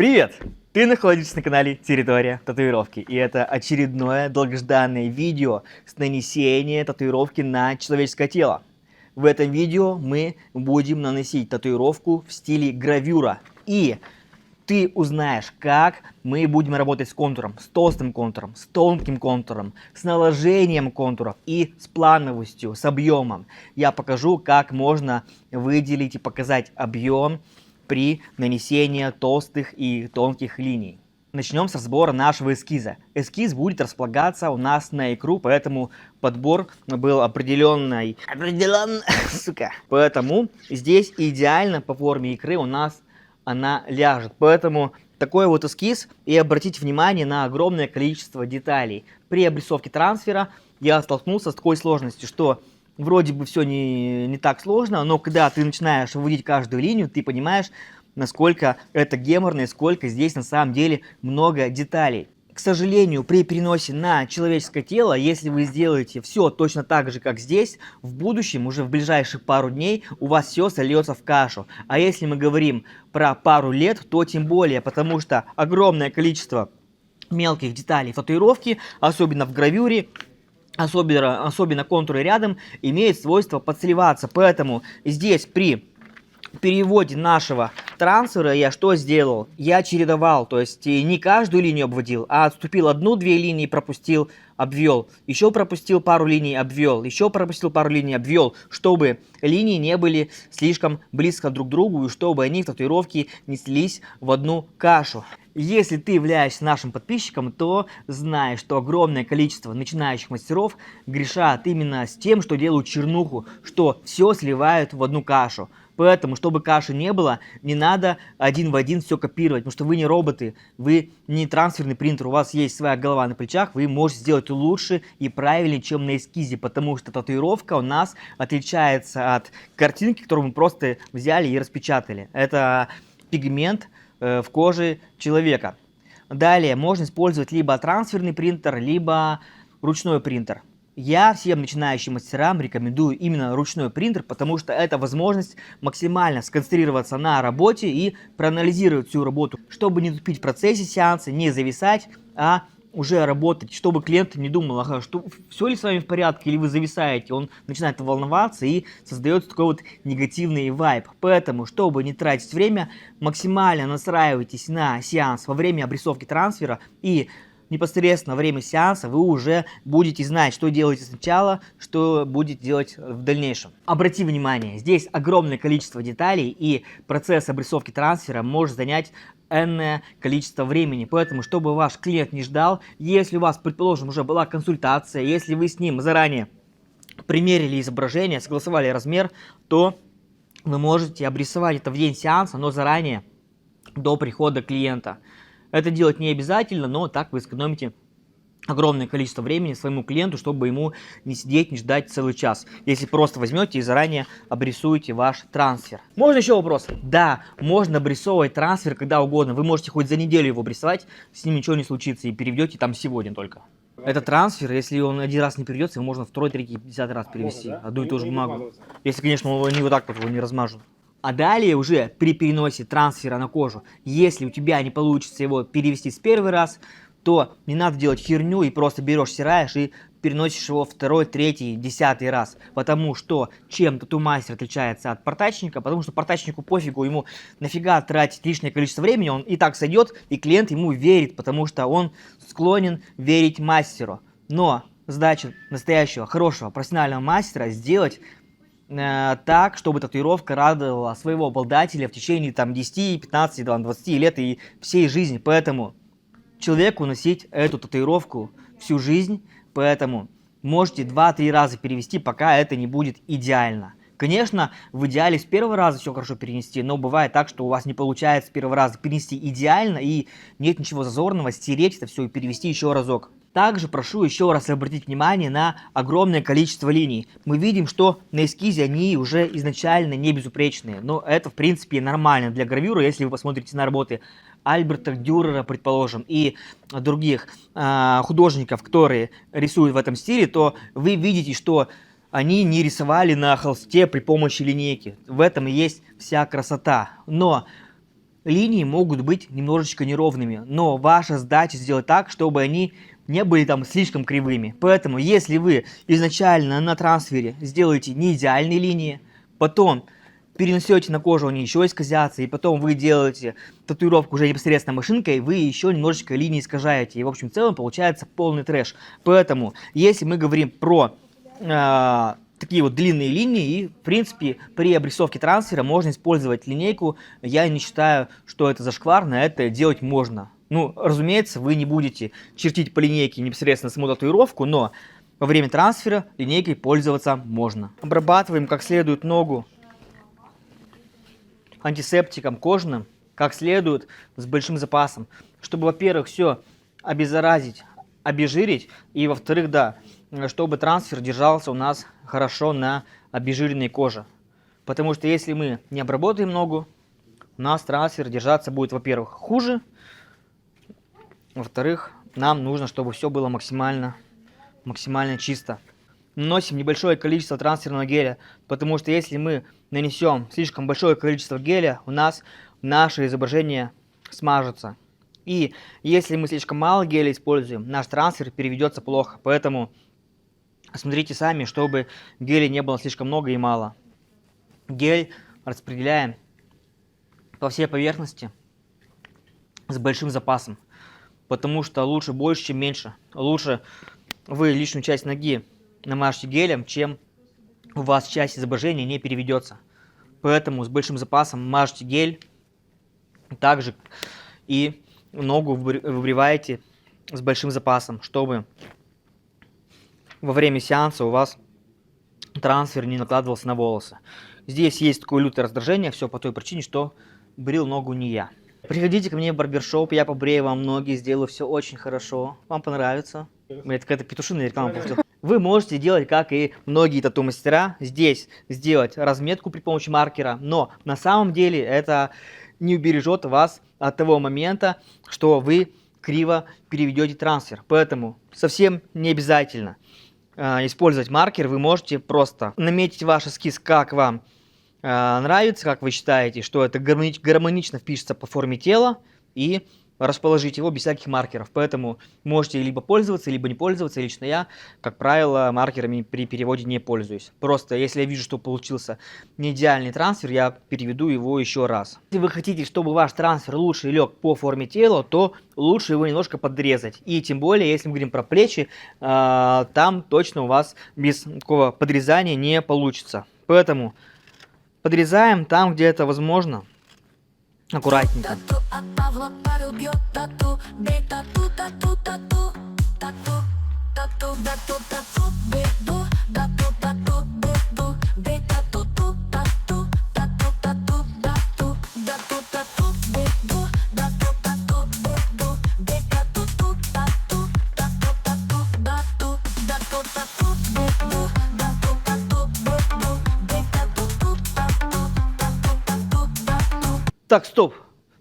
Привет! Ты находишься на канале Территория татуировки, и это очередное долгожданное видео с нанесением татуировки на человеческое тело. В этом видео мы будем наносить татуировку в стиле гравюра, и ты узнаешь, как мы будем работать с контуром, с толстым контуром, с тонким контуром, с наложением контуров и с плановостью, с объемом. Я покажу, как можно выделить и показать объем при нанесении толстых и тонких линий. Начнем с разбора нашего эскиза. Эскиз будет располагаться у нас на икру, поэтому подбор был определенный. Поэтому здесь идеально по форме икры у нас она ляжет. Поэтому такой вот эскиз, и обратите внимание на огромное количество деталей. При обрисовке трансфера я столкнулся с такой сложностью, что вроде бы все не так сложно, но когда ты начинаешь выводить каждую линию, ты понимаешь, насколько это геморно и сколько здесь на самом деле много деталей. К сожалению, при переносе на человеческое тело, если вы сделаете все точно так же, как здесь, в будущем, уже в ближайших пару дней, у вас все сольется в кашу. А если мы говорим про пару лет, то тем более, потому что огромное количество мелких деталей татуировки, особенно в гравюре, особенно контуры рядом, имеют свойство подсливаться. Поэтому здесь при переводе нашего трансфера я что сделал? Я чередовал, то есть не каждую линию обводил, а отступил одну-две линии, пропустил, обвел, еще пропустил пару линий, обвел, еще пропустил пару линий, обвел, чтобы линии не были слишком близко друг к другу и чтобы они в татуировке не слились в одну кашу. Если ты являешься нашим подписчиком, то знай, что огромное количество начинающих мастеров грешат именно с тем, что делают чернуху, что все сливают в одну кашу. Поэтому, чтобы каши не было, не надо один в один все копировать, потому что вы не роботы, вы не трансферный принтер, у вас есть своя голова на плечах, вы можете сделать лучше и правильнее, чем на эскизе, потому что татуировка у нас отличается от картинки, которую мы просто взяли и распечатали. Это пигмент в коже человека. Далее можно использовать либо трансферный принтер, либо ручной принтер. Я всем начинающим мастерам рекомендую именно ручной принтер, потому что это возможность максимально сконцентрироваться на работе и проанализировать всю работу, чтобы не тупить в процессе сеанса, не зависать, а уже работать, чтобы клиент не думал, ага, что все ли с вами в порядке, или вы зависаете, он начинает волноваться и создается такой вот негативный вайб. Поэтому, чтобы не тратить время, максимально настраивайтесь на сеанс во время обрисовки трансфера, и непосредственно во время сеанса вы уже будете знать, что делаете сначала, что будете делать в дальнейшем. Обрати внимание, здесь огромное количество деталей, и процесс обрисовки трансфера может занять энное количество времени. Поэтому, чтобы ваш клиент не ждал, если у вас, предположим, уже была консультация, если вы с ним заранее примерили изображение, согласовали размер, то вы можете обрисовать это в день сеанса, но заранее, до прихода клиента. Это делать не обязательно, но так вы сэкономите огромное количество времени своему клиенту, чтобы ему не сидеть, не ждать целый час. Если просто возьмете и заранее обрисуете ваш трансфер. Можно еще вопрос? Да, можно обрисовывать трансфер когда угодно. Вы можете хоть за неделю его обрисовать, с ним ничего не случится, и переведете там сегодня только. Это трансфер, если он один раз не переведется, его можно второй, третий, 50 раз перевести. Одну и ту же бумагу. Если, конечно, не вот так вот его не размажут. А далее уже при переносе трансфера на кожу, если у тебя не получится его перевести с первый раз, то не надо делать херню и просто берешь, стираешь и переносишь его второй, третий, 10-й раз. Потому что чем тату-мастер отличается от портачника? Потому что портачнику пофигу, ему нафига тратить лишнее количество времени, он и так сойдет, и клиент ему верит, потому что он склонен верить мастеру. Но задача настоящего, хорошего, профессионального мастера сделать так, чтобы татуировка радовала своего обладателя в течение там 10, 15, 20 лет и всей жизни. Поэтому человеку носить эту татуировку всю жизнь, поэтому можете 2-3 раза перевести, пока это не будет идеально. Конечно, в идеале с первого раза все хорошо перенести, но бывает так, что у вас не получается с первого раза перенести идеально, и нет ничего зазорного стереть это все и перевести еще разок. Также прошу еще раз обратить внимание на огромное количество линий. Мы видим, что на эскизе они уже изначально не безупречные, но это в принципе нормально для гравюры, если вы посмотрите на работы Альберта Дюрера, предположим, и других художников, которые рисуют в этом стиле, то вы видите, что они не рисовали на холсте при помощи линейки. В этом и есть вся красота. Но линии могут быть немножечко неровными, но ваша задача сделать так, чтобы они не были там слишком кривыми. Поэтому, если вы изначально на трансфере сделаете не идеальные линии, потом перенесете на кожу, они еще исказятся, и потом вы делаете татуировку уже непосредственно машинкой, вы еще немножечко линии искажаете. И в общем целом получается полный трэш. Поэтому, если мы говорим про такие вот длинные линии, и в принципе при обрисовке трансфера можно использовать линейку. Я не считаю, что это зашкварно, это делать можно. Ну, разумеется, вы не будете чертить по линейке непосредственно саму татуировку, но во время трансфера линейкой пользоваться можно. Обрабатываем как следует ногу антисептиком кожаным, как следует, с большим запасом, чтобы, во-первых, все обеззаразить, обезжирить, и, во-вторых, да, чтобы трансфер держался у нас хорошо на обезжиренной коже. Потому что если мы не обработаем ногу, у нас трансфер держаться будет, во-первых, хуже, во-вторых, нам нужно, чтобы все было максимально чисто. Наносим небольшое количество трансферного геля, потому что если мы нанесем слишком большое количество геля, у нас наше изображение смажется. И если мы слишком мало геля используем, наш трансфер переведется плохо. Поэтому смотрите сами, чтобы геля не было слишком много и мало. Гель распределяем по всей поверхности с большим запасом. Потому что лучше больше, чем меньше. Лучше вы лишнюю часть ноги намажьте гелем, чем у вас часть изображения не переведется. Поэтому с большим запасом мажьте гель. Также и ногу выбриваете с большим запасом, чтобы во время сеанса у вас трансфер не накладывался на волосы. Здесь есть такое лютое раздражение, все по той причине, что брил ногу не я. Приходите ко мне в барбершоп, я побрею вам ноги, сделаю все очень хорошо. Вам понравится. Это какая-то петушиная реклама получилась. Вы можете делать, как и многие тату-мастера, здесь сделать разметку при помощи маркера, но на самом деле это не убережет вас от того момента, что вы криво переведете трансфер. Поэтому совсем не обязательно использовать маркер, вы можете просто наметить ваш эскиз, как вам нравится, как вы считаете, что это гармонично впишется по форме тела, и расположить его без всяких маркеров. Поэтому можете либо пользоваться, либо не пользоваться. Лично я, как правило, маркерами при переводе не пользуюсь. Просто если я вижу, что получился не идеальный трансфер, я переведу его еще раз. Если вы хотите, чтобы ваш трансфер лучше лег по форме тела, то лучше его немножко подрезать. И тем более, если мы говорим про плечи, там точно у вас без такого подрезания не получится. Поэтому подрезаем там, где это возможно, аккуратненько. Так, стоп.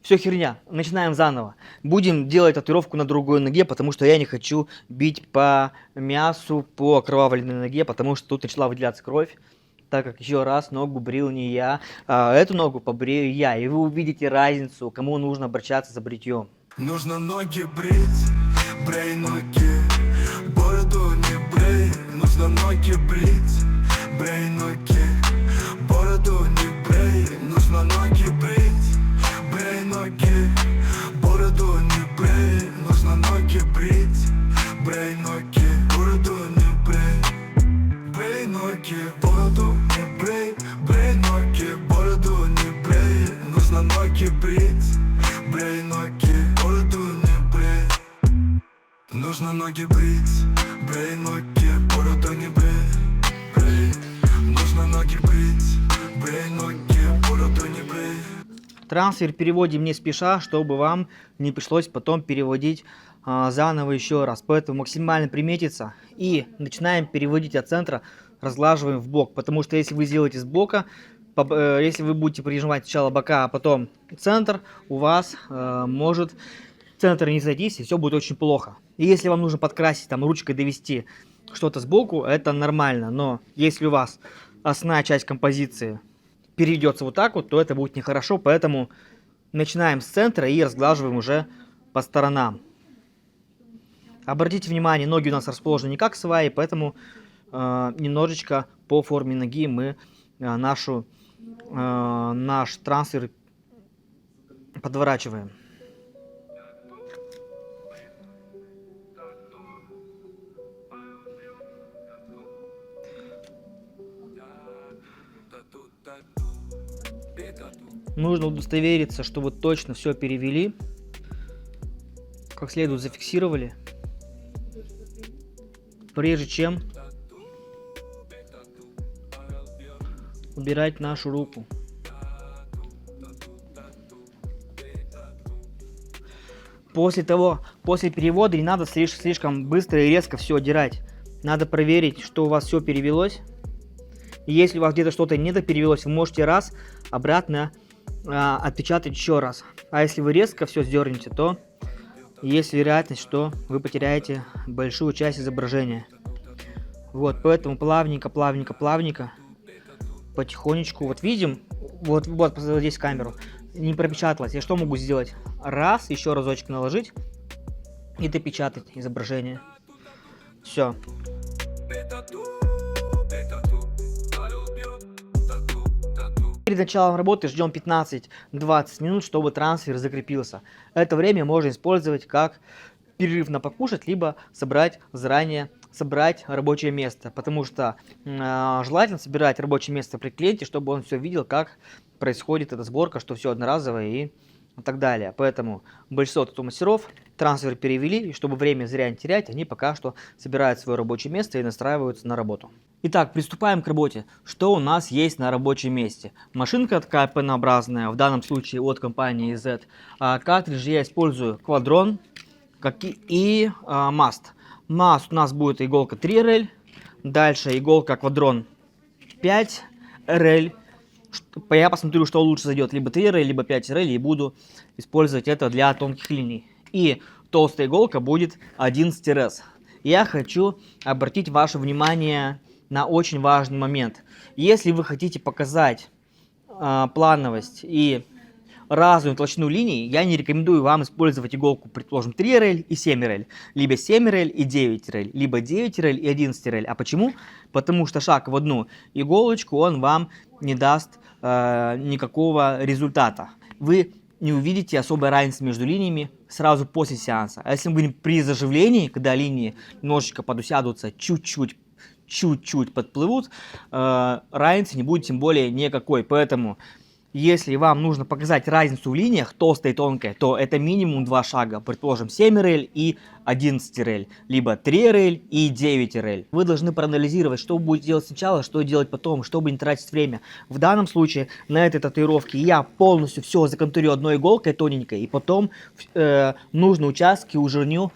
Все херня. Начинаем заново. Будем делать татуировку на другой ноге, потому что я не хочу бить по мясу, по окровавленной ноге, потому что тут начала выделяться кровь. Так как, еще раз, ногу брил не я, а эту ногу побрею я. И вы увидите разницу, кому нужно обращаться за бритьем. Нужно ноги брить, брей ноги. Бороду не брей, нужно ноги брить, брей ноги. Бороду не брей, нужно ноги брить. Брей ноги, бороду не брей, нужно ноги брить. Брей ноги, бороду не брей. Брей ноги, бороду не брей. Брей ноги, бороду не брей, нужно ноги брить. Брей ноги, бороду не брей. Нужно ноги брить. Брей ноги, бороду не брей. Брей, нужно ноги брить. Брей ноги, бороду не брей. Трансфер переводим не спеша, чтобы вам не пришлось потом переводить заново еще раз. Поэтому максимально приметиться и начинаем переводить от центра, разглаживаем в бок. Потому что если вы сделаете с бока, если вы будете прижимать сначала бока, а потом центр, у вас может центр не сойтись, и все будет очень плохо. И если вам нужно подкрасить, там ручкой довести что-то сбоку, это нормально. Но если у вас основная часть композиции перейдется вот так вот, то это будет нехорошо. Поэтому Начинаем с центра и разглаживаем уже по сторонам. Обратите внимание, ноги у нас расположены не как сваи, поэтому немножечко по форме ноги мы наш трансфер подворачиваем. Нужно удостовериться, что вы точно все перевели, как следует зафиксировали, прежде чем убирать нашу руку. После перевода не надо слишком быстро и резко все отдирать. Надо проверить, что у вас все перевелось. И если у вас где-то что-то недоперевелось, вы можете раз обратно отпечатать еще раз. А если вы резко все сдернете, то есть вероятность, что вы потеряете большую часть изображения. Вот, поэтому плавненько, потихонечку. Вот видим, вот здесь камеру, не пропечаталось. Я что могу сделать? Раз, еще разочек наложить и допечатать изображение. Все. Перед началом работы ждем 15-20 минут, чтобы трансфер закрепился. Это время можно использовать как перерыв на покушать, либо заранее собрать рабочее место. Потому что желательно собирать рабочее место при клиенте, чтобы он все видел, как происходит эта сборка, что все одноразовое и так далее. Поэтому большинство тату-мастеров трансфер перевели, и чтобы время зря не терять, они пока что собирают свое рабочее место и настраиваются на работу. Итак, приступаем к работе. Что у нас есть на рабочем месте? Машинка такая пенообразная, в данном случае от компании Z. Картридж я использую Quadron и Mast. Mast у нас будет иголка 3 RL, дальше иголка Quadron 5 RL. Я посмотрю, что лучше зайдет, либо 3 RL, либо 5 RL, и буду использовать это для тонких линий. И толстая иголка будет 11 RS. Я хочу обратить ваше внимание на очень важный момент. Если вы хотите показать плановость и разную толщину линий, я не рекомендую вам использовать иголку, предположим, 3 RL и 7 RL, либо 7 RL и 9 RL, либо 9 RL и 11 RL. А почему? Потому что шаг в одну иголочку, он вам не даст никакого результата. Вы не увидите особой разницы между линиями сразу после сеанса. А если мы говорим при заживлении, когда линии немножечко подусядутся, чуть-чуть подплывут, разницы не будет тем более никакой. Поэтому, если вам нужно показать разницу в линиях, толстая и тонкая, то это минимум 2 шага. Предположим, 7 RL и 11 RL, либо 3 RL и 9 RL. Вы должны проанализировать, что вы будете делать сначала, что делать потом, чтобы не тратить время. В данном случае, на этой татуировке я полностью все законтурю одной иголкой тоненькой, и потом нужные участки ужирню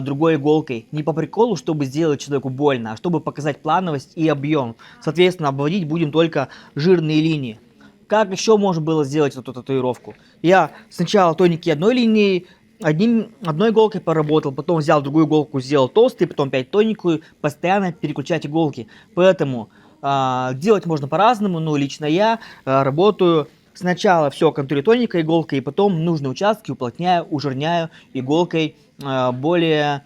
другой иголкой. Не по приколу, чтобы сделать человеку больно, а чтобы показать плановость и объем. Соответственно, обводить будем только жирные линии. Как еще можно было сделать эту татуировку? Я сначала тоненькие одной линией, одной иголкой поработал, потом взял другую иголку, сделал толстый, потом опять тоненькую, постоянно переключать иголки. Поэтому делать можно по-разному, но лично я работаю сначала все контурю тоненькой иголкой, и потом нужные участки уплотняю, ужирняю иголкой более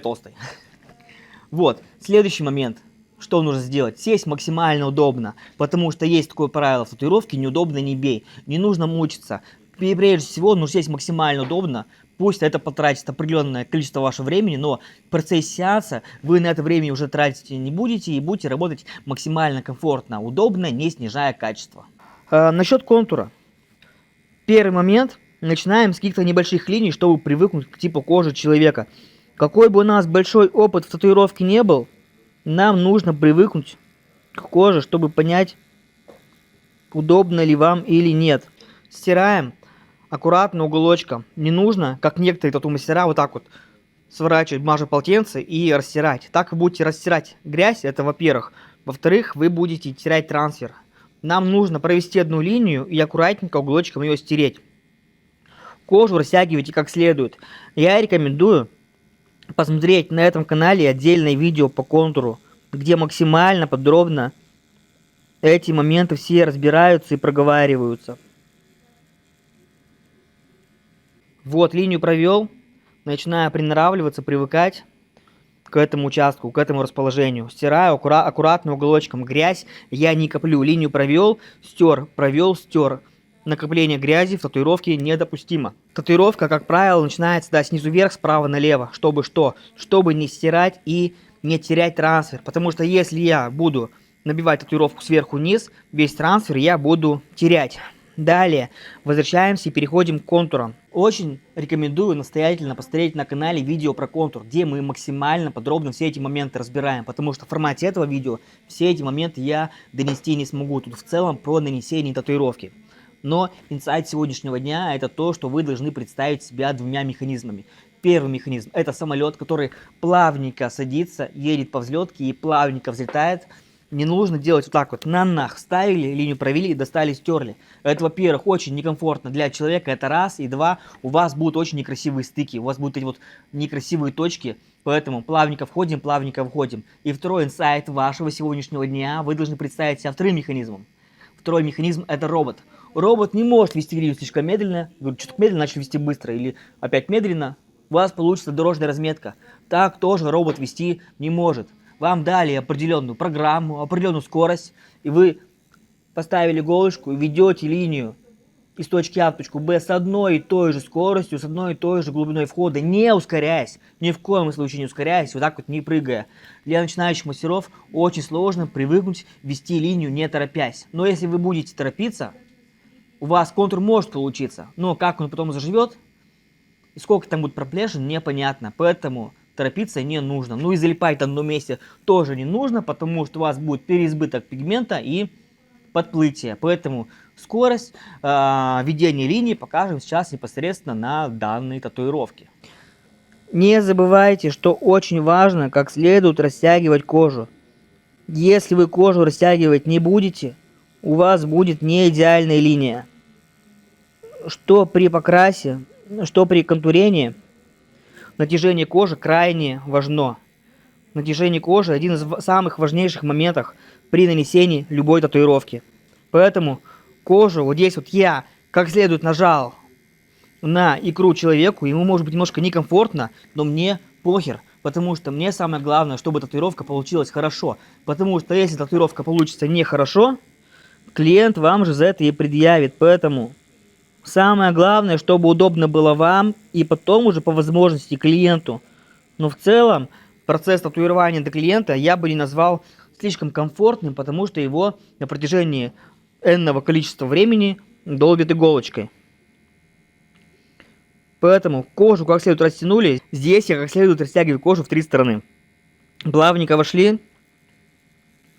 толстой. Вот, следующий момент. Что нужно сделать? Сесть максимально удобно, потому что есть такое правило в татуировке: неудобно не бей. Не нужно мучиться. Прежде всего, нужно сесть максимально удобно. Пусть это потратит определенное количество вашего времени, но в процессе сеанса вы на это время уже тратить не будете и будете работать максимально комфортно, удобно, не снижая качество. Насчет контура. Первый момент. Начинаем с каких-то небольших линий, чтобы привыкнуть к типу кожи человека. Какой бы у нас большой опыт в татуировке не был, нам нужно привыкнуть к коже, чтобы понять, удобно ли вам или нет. Стираем аккуратно уголочком. Не нужно, как некоторые тату-мастера, вот так вот сворачивать бумажное полотенце и растирать. Так вы будете растирать грязь, это во-первых. Во-вторых, вы будете терять трансфер. Нам нужно провести одну линию и аккуратненько уголочком ее стереть. Кожу растягивайте как следует. Я рекомендую посмотреть на этом канале отдельное видео по контуру, где максимально подробно эти моменты все разбираются и проговариваются. Вот, линию провел, начинаю приноравливаться, привыкать к этому участку, к этому расположению. Стираю аккуратно уголочком. Грязь я не коплю. Линию провел, стер. Накопление грязи в татуировке недопустимо. Татуировка, как правило, начинается снизу вверх, справа налево. Чтобы что? Чтобы не стирать и не терять трансфер. Потому что если я буду набивать татуировку сверху вниз, весь трансфер я буду терять. Далее возвращаемся и переходим к контурам. Очень рекомендую настоятельно посмотреть на канале видео про контур, где мы максимально подробно все эти моменты разбираем, потому что в формате этого видео все эти моменты я донести не смогу. Тут в целом про нанесение татуировки. Но инсайт сегодняшнего дня это то, что вы должны представить себя двумя механизмами. Первый механизм это самолет, который плавненько садится, едет по взлетке и плавненько взлетает. Не нужно делать вот так вот, на ставили, линию провели, достали, стерли. Это, во-первых, очень некомфортно для человека, это раз. И два, у вас будут очень некрасивые стыки, у вас будут эти вот некрасивые точки. Поэтому плавненько входим, плавненько выходим. И второй инсайт вашего сегодняшнего дня, вы должны представить себя вторым механизмом. Второй механизм это робот. Робот не может вести линию слишком медленно. Говорю, что-то медленно, начали вести быстро. Или опять медленно, у вас получится дорожная разметка. Так тоже робот вести не может. Вам дали определенную программу, определенную скорость, и вы поставили иголочку и ведете линию из точки А в точку Б с одной и той же скоростью, с одной и той же глубиной входа, не ускоряясь, ни в коем случае не ускоряясь, вот так вот не прыгая. Для начинающих мастеров очень сложно привыкнуть вести линию не торопясь. Но если вы будете торопиться, у вас контур может получиться, но как он потом заживет и сколько там будет проплешин, непонятно. Поэтому торопиться не нужно. Ну и залипать там на одном месте тоже не нужно, потому что у вас будет переизбыток пигмента и подплытие. Поэтому скорость ведения линии покажем сейчас непосредственно на данной татуировке. Не забывайте, что очень важно, как следует растягивать кожу. Если вы кожу растягивать не будете, у вас будет не идеальная линия. Что при покрасе, что при контурении, натяжение кожи крайне важно. Натяжение кожи один из самых важнейших моментов при нанесении любой татуировки. Поэтому кожу, вот здесь вот я как следует нажал на икру человеку, ему может быть немножко некомфортно, но мне похер, потому что мне самое главное, чтобы татуировка получилась хорошо. Потому что если татуировка получится нехорошо, клиент вам же за это и предъявит. Поэтому самое главное, чтобы удобно было вам и потом уже по возможности клиенту. Но в целом процесс татуирования для клиента я бы не назвал слишком комфортным, потому что его на протяжении энного количества времени долбит иголочкой. Поэтому кожу как следует растянули. Здесь я как следует растягиваю кожу в 3 стороны. Плавненько вошли.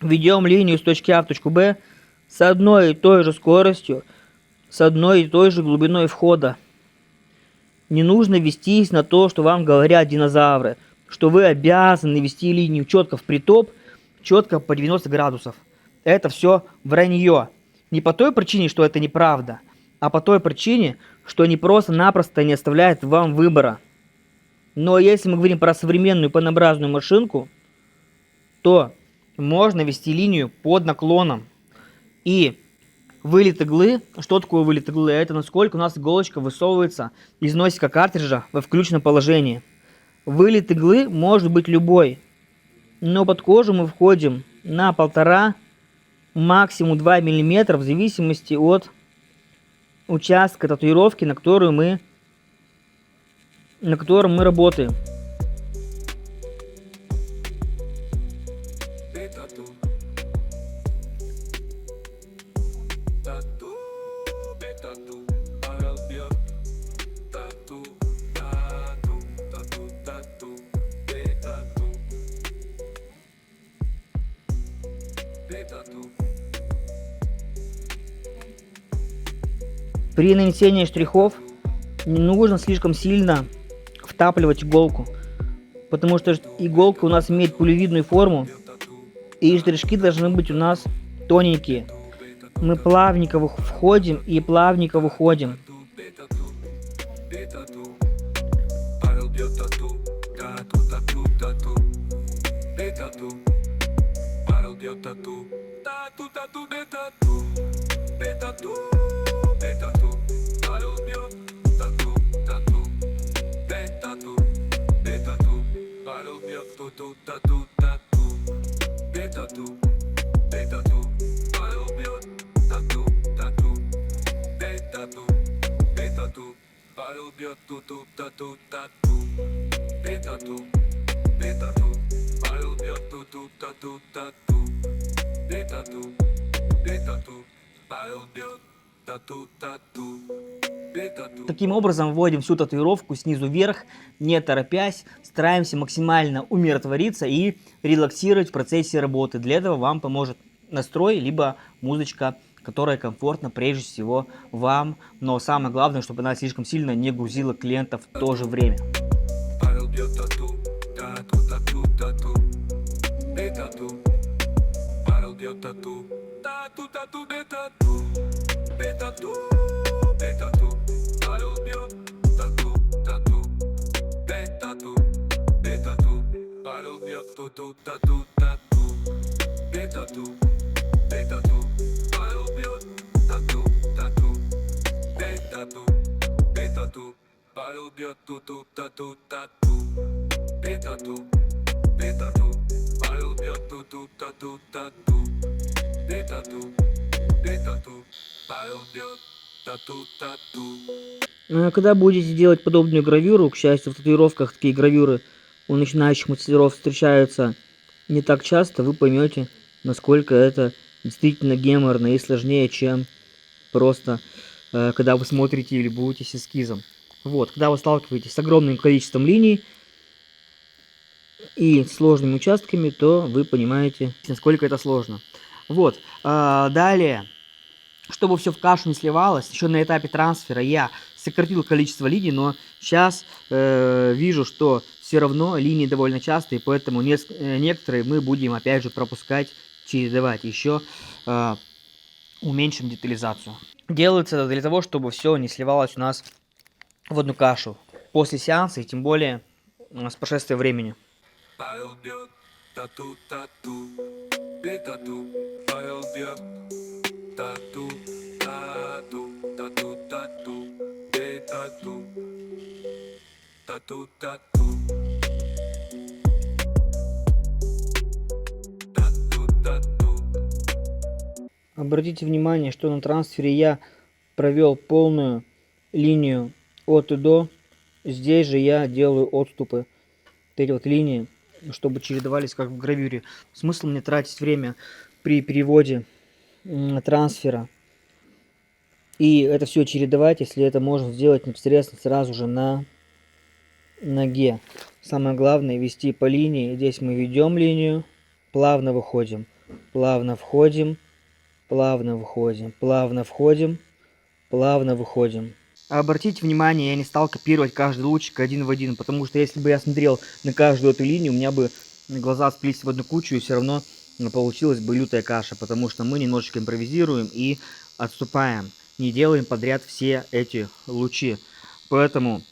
Ведем линию с точки А в точку Б с одной и той же скоростью, с одной и той же глубиной входа. Не нужно вестись на то, что вам говорят динозавры, что вы обязаны вести линию четко в притоп, четко по 90 градусов. Это все вранье. Не по той причине, что это неправда, а по той причине, что они просто-напросто не оставляют вам выбора. Но если мы говорим про современную панообразную машинку, то можно вести линию под наклоном. И вылет иглы, что такое вылет иглы? Это насколько у нас иголочка высовывается из носика картриджа во включенном положении. Вылет иглы может быть любой, но под кожу мы входим на 1,5, максимум 2 мм в зависимости от участка татуировки, на котором мы работаем. При нанесении штрихов не нужно слишком сильно втапливать иголку, потому что иголка у нас имеет пулевидную форму, и штришки должны быть у нас тоненькие. Мы плавненько входим и плавненько выходим. Павел бьет ту-ту-та-ту-та-ту. Пи-та-ту, пи-та-ту. Павел бьет ту-ту-та-ту-та-ту. Пи-та-ту, пи-та-ту. Павел бьет та-ту-та-ту. Пи-та-ту. Таким образом вводим всю татуировку снизу вверх, не торопясь, стараемся максимально умиротвориться и релаксировать в процессе работы. Для этого вам поможет настрой, либо музычка, которая комфортна прежде всего вам, но самое главное, чтобы она слишком сильно не грузила клиентов в то же время. Павел бьет тату, тату-тату-тату. Пи-та-ту. Павел бьет тату, тату-тату, пи-та-ту. Пи-та-ту, пи-та-ту. Павел бьет тату-тату. Пи-та-ту, пи-та-ту. Павел бьет ту-ту-тату-тату. Пи-та-ту, пи-та-ту. Павел бьет тату-тату. Пи-та-ту, пи-та-ту. Павел бьет ту-ту-тату-тату. Пи-та-ту, пи-та-ту. Павел бьет ту-ту-тату-тату. Пи-та-ту, пи-та-ту. Павел бьет тату-тату. Когда будете делать подобную гравюру, к счастью, в татуировках такие гравюры у начинающих мастеров встречаются не так часто, вы поймете, насколько это действительно геморно и сложнее, чем просто когда вы смотрите или будете с эскизом. Вот, когда вы сталкиваетесь с огромным количеством линий и сложными участками, то вы понимаете, насколько это сложно. Вот, далее, чтобы все в кашу не сливалось, еще на этапе трансфера я сократил количество линий, но сейчас вижу, что все равно линии довольно частые, поэтому некоторые мы будем опять же пропускать, чередовать. Еще уменьшим детализацию. Делается это для того, чтобы все не сливалось у нас в одну кашу после сеанса и тем более с прошествия времени. Павел бьет тату-тату. Пи-та-ту. Павел бьет тату-тату. Тату-тату. Пи-та-ту. Тату-тату. Тату-тату. Обратите внимание, что на трансфере я провел полную линию от и до. Здесь же я делаю отступы. Вот эти вот линии, чтобы чередовались как в гравюре. Смысл мне тратить время при переводе трансфера и это все чередовать, если это можно сделать непосредственно сразу же на ноге. Самое главное вести по линии. Здесь мы ведем линию, плавно выходим, плавно входим, плавно выходим, плавно входим, плавно выходим. Обратите внимание, я не стал копировать каждый лучик один в один, потому что если бы я смотрел на каждую эту линию, у меня бы глаза сплелись в одну кучу, и все равно получилась бы лютая каша, потому что мы немножечко импровизируем и отступаем, не делаем подряд все эти лучи. Поэтому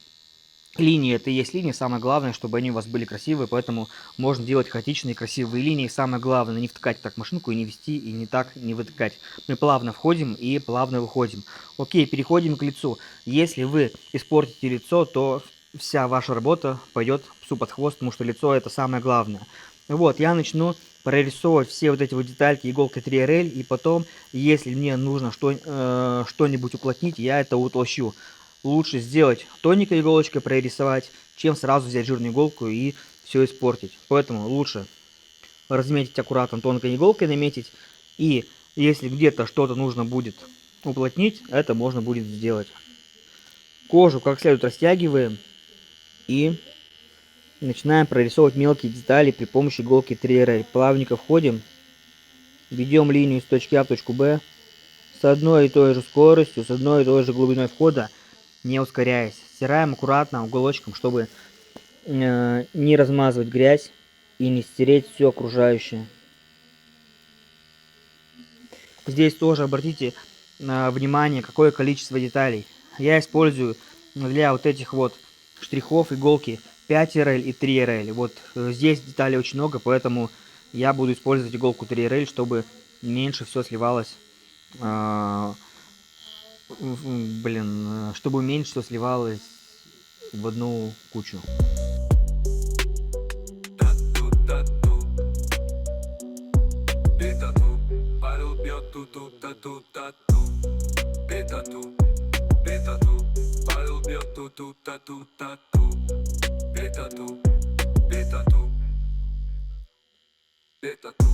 линии это и есть линии, самое главное, чтобы они у вас были красивые, поэтому можно делать хаотичные красивые линии. Самое главное не втыкать так машинку и не вести, и не так не вытыкать. Мы плавно входим и плавно выходим. Окей, переходим к лицу. Если вы испортите лицо, то вся ваша работа пойдет псу под хвост, потому что лицо это самое главное. Вот, я начну прорисовывать все вот эти вот детальки иголкой 3RL, и потом, если мне нужно что-нибудь уплотнить, я это утолщу. Лучше сделать тоненькой иголочкой прорисовать, чем сразу взять жирную иголку и все испортить. Поэтому лучше разметить аккуратно тонкой иголкой, наметить. И если где-то что-то нужно будет уплотнить, это можно будет сделать. Кожу как следует растягиваем и начинаем прорисовывать мелкие детали при помощи иголки 3RL. Плавненько входим, ведем линию с точки А в точку Б с одной и той же скоростью, с одной и той же глубиной входа, не ускоряясь. Стираем аккуратно уголочком, чтобы не размазывать грязь и не стереть все окружающее. Здесь тоже обратите внимание, какое количество деталей. Я использую для вот этих вот штрихов иголки 5RL и 3RL. Вот здесь деталей очень много, поэтому я буду использовать иголку 3RL, чтобы меньше все сливалось. Чтобы меньше все сливалось в одну кучу. Тату-тату. Пи-та-ту. Павел бьет ту-ту-тату-тату. Пи-та-ту. Пи-та-ту. Павел бьет ту тату, тату, тату. Бей-тату, бей-тату. Бей-тату.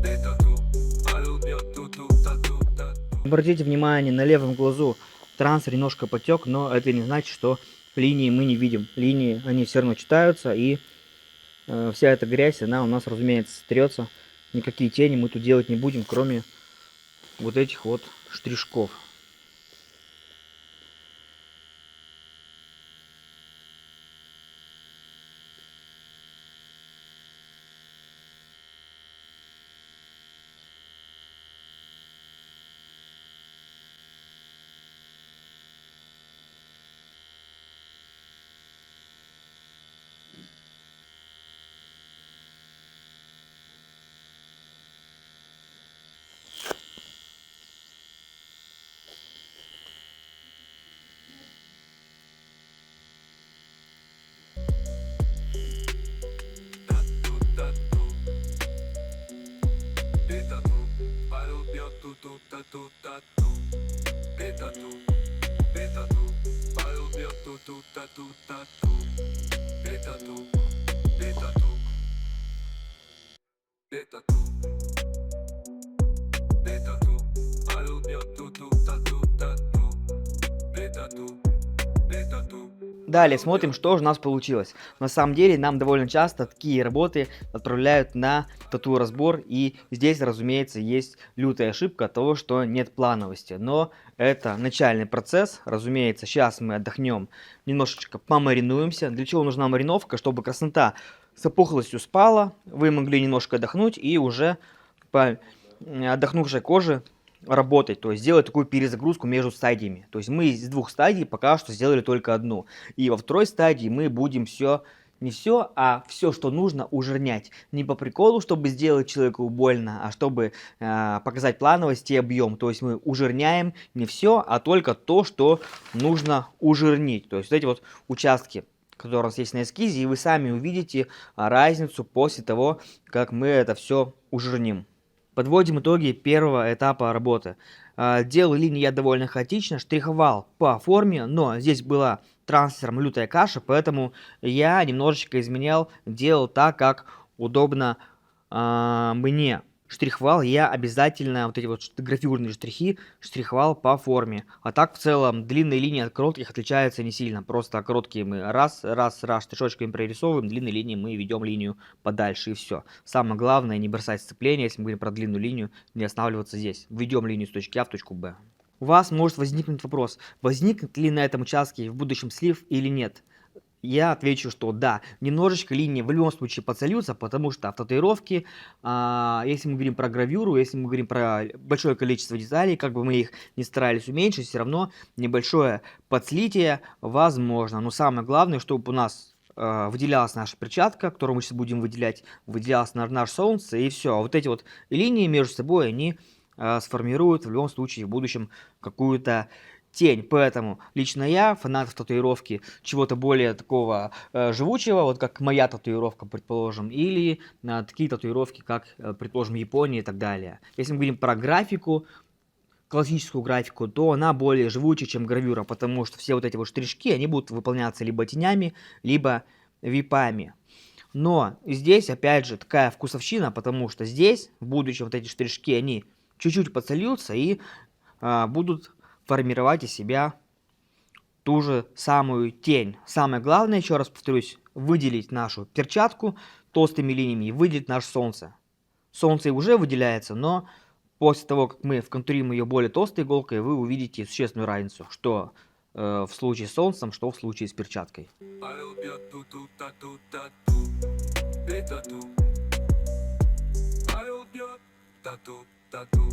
Бей-тату. Павел бьет ту-ту, тату, тату. Обратите внимание, на левом глазу трансфер немножко потек, но это не значит, что линии мы не видим. Линии, они все равно читаются, и вся эта грязь, она у нас, разумеется, стрется. Никакие тени мы тут делать не будем, кроме вот этих вот штришков. Тату, тату. Бей-тату. Павел бьет ту-ту, тату, тату. Бей-тату. Бей-тату. Павел бьет ту-ту, тату, тату. Бей-тату. Бей-тату. Бей-тату. Бей-тату. Павел бьет ту-ту, тату, тату. Бей-тату. Бей-тату. Далее смотрим, что же у нас получилось. На самом деле нам довольно часто такие работы отправляют на тату-разбор, и здесь, разумеется, есть лютая ошибка того, что нет плановости. Но это начальный процесс, разумеется, сейчас мы отдохнем, немножечко помаринуемся. Для чего нужна мариновка? Чтобы краснота с опухлостью спала, вы могли немножко отдохнуть и уже по отдохнувшей коже работать, то есть сделать такую перезагрузку между стадиями. То есть мы из двух стадий пока что сделали только одну. И во второй стадии мы будем не все, а все, что нужно, ужирнять. Не по приколу, чтобы сделать человеку больно, а чтобы показать плановость и объем. То есть мы ужирняем не все, а только то, что нужно ужирнить. То есть вот эти вот участки, которые у нас есть на эскизе, и вы сами увидите разницу после того, как мы это все ужирним. Подводим итоги первого этапа работы. Делал линии я довольно хаотично, штриховал по форме, но здесь была трансфером лютая каша, поэтому я немножечко изменял, делал так, как удобно мне. Штриховал я обязательно вот эти вот графюрные штрихи, штриховал по форме. А так в целом длинные линии от коротких отличаются не сильно. Просто короткие мы раз штришочками прорисовываем, длинные линии мы ведем линию подальше и все. Самое главное не бросать сцепление, если мы говорим про длинную линию, не останавливаться здесь. Введем линию с точки А в точку Б. У вас может возникнуть вопрос, возникнет ли на этом участке в будущем слив или нет. Я отвечу, что да, немножечко линии в любом случае подсольются, потому что в татуировке, если мы говорим про гравюру, если мы говорим про большое количество деталей, как бы мы их не старались уменьшить, все равно небольшое подслитие возможно. Но самое главное, чтобы у нас выделялась наша перчатка, которую мы сейчас будем выделять, выделялось наше солнце, и все. А вот эти вот линии между собой, они сформируют в любом случае в будущем какую-то тень. Поэтому лично я, фанат татуировки чего-то более такого живучего, вот как моя татуировка, предположим, или такие татуировки, как, предположим, Япония и так далее. Если мы говорим про графику, классическую графику, то она более живучая, чем гравюра, потому что все вот эти вот штришки, они будут выполняться либо тенями, либо випами. Но здесь, опять же, такая вкусовщина, потому что здесь, в будущем, вот эти штришки, они чуть-чуть подсольются и будут формировать из себя ту же самую тень. Самое главное, еще раз повторюсь, выделить нашу перчатку толстыми линиями и выделить наше солнце. Солнце уже выделяется, но после того, как мы вконтурим ее более толстой иголкой, вы увидите существенную разницу, что в случае с солнцем, что в случае с перчаткой. Павел бьет ту-ту, тату, тату. Бей-тату. Павел бьет тату, тату.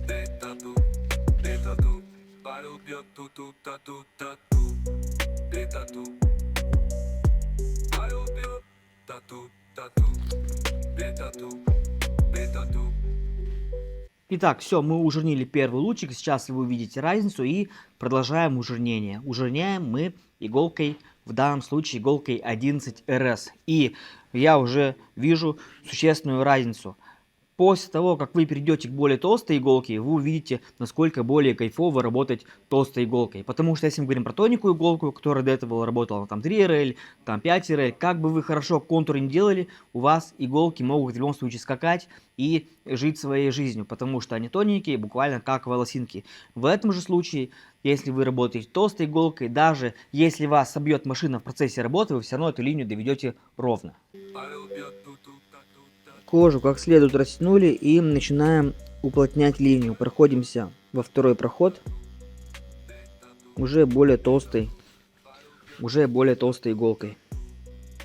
Бей-тату. Бей-тату. Павел бьет ту-ту, тату, тату. Бей-тату. Павел бьет тату, тату. Бей-тату. Бей-тату. Итак, все, мы ужирнили первый лучик, сейчас вы увидите разницу и продолжаем ужирнение. Ужирняем мы иголкой, в данном случае иголкой 11 РС. И я уже вижу существенную разницу. После того, как вы перейдете к более толстой иголке, вы увидите, насколько более кайфово работать толстой иголкой. Потому что если мы говорим про тоненькую иголку, которая до этого работала там 3 РЛ, там 5 РЛ, как бы вы хорошо контур не делали, у вас иголки могут в любом случае скакать и жить своей жизнью, потому что они тоненькие, буквально как волосинки. В этом же случае, если вы работаете толстой иголкой, даже если вас собьет машина в процессе работы, вы все равно эту линию доведете ровно. Кожу как следует растянули и начинаем уплотнять линию. Проходимся во второй проход уже более толстой иголкой.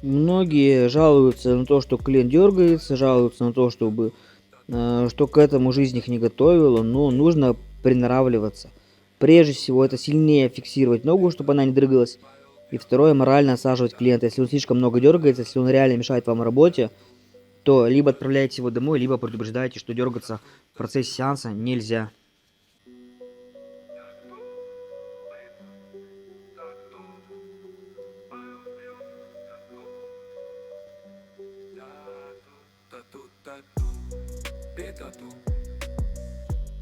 Многие жалуются на то, что клиент дергается, жалуются на то, что к этому жизнь их не готовила, но нужно приноравливаться. Прежде всего, это сильнее фиксировать ногу, чтобы она не дрыгалась. И второе, морально осаживать клиента. Если он слишком много дергается, если он реально мешает вам работе, то либо отправляете его домой, либо предупреждаете, что дергаться в процессе сеанса нельзя.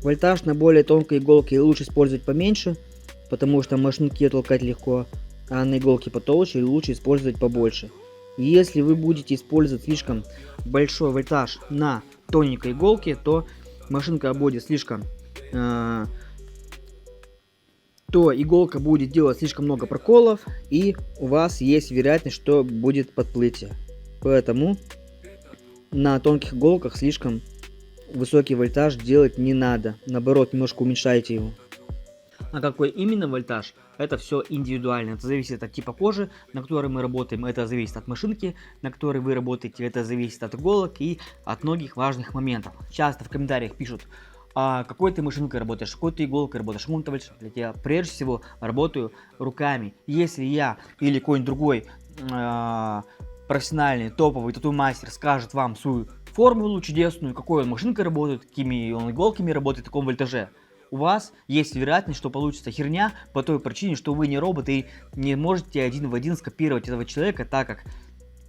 Вольтаж на более тонкой иголке лучше использовать поменьше, потому что машинки толкать легко, а на иголке потолще лучше использовать побольше. Если вы будете использовать слишком большой вольтаж на тоненькой иголке, то машинка будет то иголка будет делать слишком много проколов, и у вас есть вероятность, что будет подплытие. Поэтому на тонких иголках слишком высокий вольтаж делать не надо. Наоборот, немножко уменьшайте его. А какой именно вольтаж? Это все индивидуально. Это зависит от типа кожи, на которой мы работаем. Это зависит от машинки, на которой вы работаете. Это зависит от иголок и от многих важных моментов. Часто в комментариях пишут: какой ты машинкой работаешь, какой ты иголкой работаешь. Я прежде всего работаю руками. Если я или какой-нибудь другой профессиональный, топовый тату-мастер скажет вам свою формулу чудесную, какой он машинкой работает, какими он иголками работает, в таком вольтаже, у вас есть вероятность, что получится херня по той причине, что вы не робот и не можете один в один скопировать этого человека, так как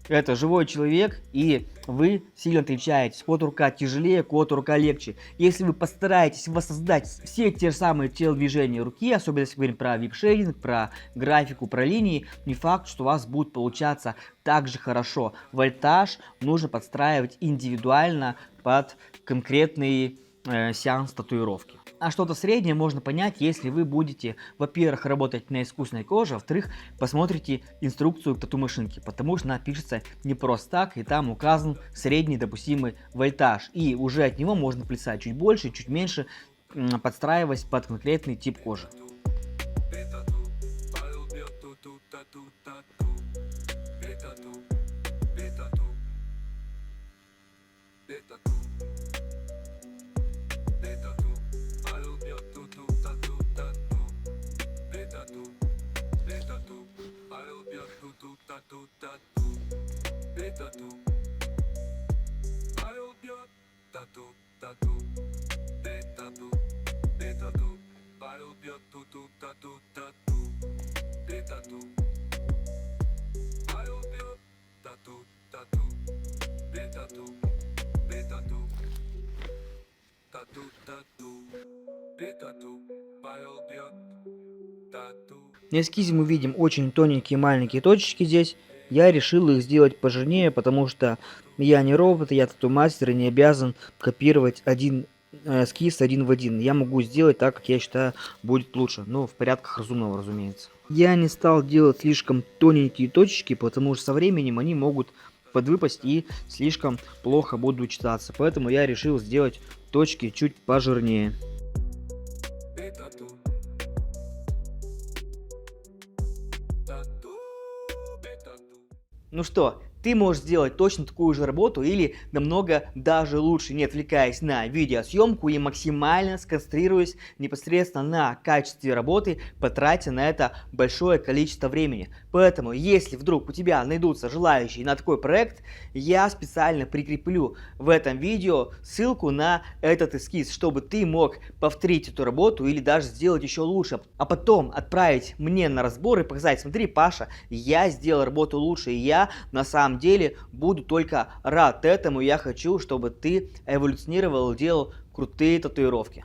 это живой человек, и вы сильно отличаетесь. Код рука тяжелее, код рука легче. Если вы постараетесь воссоздать все те же самые телодвижения руки, особенно если говорим про вип-шейдинг, про графику, про линии, не факт, что у вас будет получаться так же хорошо. Вольтаж нужно подстраивать индивидуально под конкретный сеанс татуировки. А что-то среднее можно понять, если вы будете, во-первых, работать на искусственной коже, во-вторых, посмотрите инструкцию к тату-машинке, потому что она пишется не просто так, и там указан средний допустимый вольтаж, и уже от него можно плясать чуть больше, чуть меньше, подстраиваясь под конкретный тип кожи. На эскизе мы видим очень тоненькие маленькие точечки здесь. Я решил их сделать пожирнее, потому что я не робот, я тату-мастер и не обязан копировать один эскиз один в один. Я могу сделать так, как я считаю будет лучше, но в порядках разумного, разумеется. Я не стал делать слишком тоненькие точечки, потому что со временем они могут подвыпасть и слишком плохо будут читаться. Поэтому я решил сделать точки чуть пожирнее. Ну что, ты можешь сделать точно такую же работу или намного даже лучше, не отвлекаясь на видеосъемку и максимально сконцентрируясь непосредственно на качестве работы, потратя на это большое количество времени. Поэтому, если вдруг у тебя найдутся желающие на такой проект, я специально прикреплю в этом видео ссылку на этот эскиз, чтобы ты мог повторить эту работу или даже сделать еще лучше, а потом отправить мне на разбор и показать: смотри, Паша, я сделал работу лучше, и я на самом самом деле буду только рад этому. Я хочу, чтобы ты эволюционировал и делал крутые татуировки.